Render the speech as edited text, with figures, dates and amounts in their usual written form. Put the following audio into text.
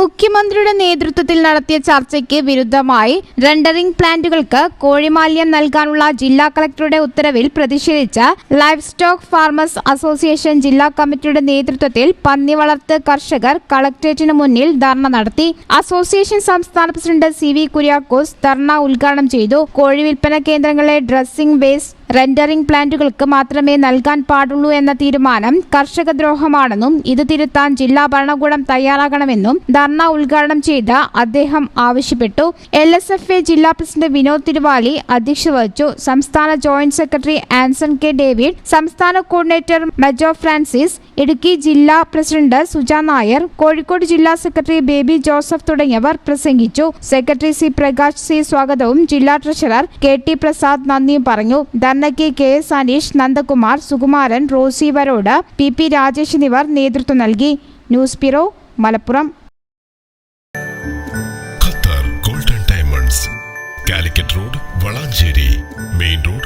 മുഖ്യമന്ത്രിയുടെ നേതൃത്വത്തിൽ നടത്തിയ ചർച്ചയ്ക്ക് വിരുദ്ധമായി റെൻഡറിംഗ് പ്ലാന്റുകൾക്ക് കോഴിമാലിന്യം നൽകാനുള്ള ജില്ലാ കളക്ടറുടെ ഉത്തരവിൽ പ്രതിഷേധിച്ച് ലൈവ് സ്റ്റോക്ക് ഫാർമേഴ്സ് അസോസിയേഷൻ ജില്ലാ കമ്മിറ്റിയുടെ നേതൃത്വത്തിൽ പന്നി വളർത്ത് കർഷകർ കളക്ടറേറ്റിന് മുന്നിൽ ധർണ നടത്തി. അസോസിയേഷൻ സംസ്ഥാന പ്രസിഡന്റ് CV കുര്യാക്കോസ് ധർണ ഉദ്ഘാടനം ചെയ്തു. കോഴി വിൽപ്പന കേന്ദ്രങ്ങളിലെ ഡ്രസ്സിംഗ് വേസ്റ്റ് റെൻഡറിംഗ് പ്ലാന്റുകൾക്ക് മാത്രമേ നൽകാൻ പാടുള്ളൂ എന്ന തീരുമാനം കർഷകദ്രോഹമാണെന്നും ഇത് തിരുത്താൻ ജില്ലാ ഭരണകൂടം തയ്യാറാകണമെന്നും ധർണ ഉദ്ഘാടനം ചെയ്ത അദ്ദേഹം ആവശ്യപ്പെട്ടു. LSFA ജില്ലാ പ്രസിഡന്റ് വിനോദ് തിരുവാലി അധ്യക്ഷത വഹിച്ചു. സംസ്ഥാന joint secretary Anson K. David, സംസ്ഥാന കോർഡിനേറ്റർ മെജോ ഫ്രാൻസിസ്, ഇടുക്കി ജില്ലാ പ്രസിഡന്റ് സുജ നായർ, കോഴിക്കോട് ജില്ലാ സെക്രട്ടറി ബേബി ജോസഫ് തുടങ്ങിയവർ പ്രസംഗിച്ചു. Secretary C. പ്രകാശ് C. സ്വാഗതവും ജില്ലാ ട്രഷറർ KT പ്രസാദ് നന്ദിയും പറഞ്ഞു. ധർണയ്ക്ക് KS അനീഷ്, നന്ദകുമാർ, സുകുമാരൻ, റോസി വരോട്, PP രാജേഷ് എന്നിവർ നേതൃത്വം നൽകി. News bureau, Malappuram. Qatar golden diamonds, Calicut road, Valanchery main road.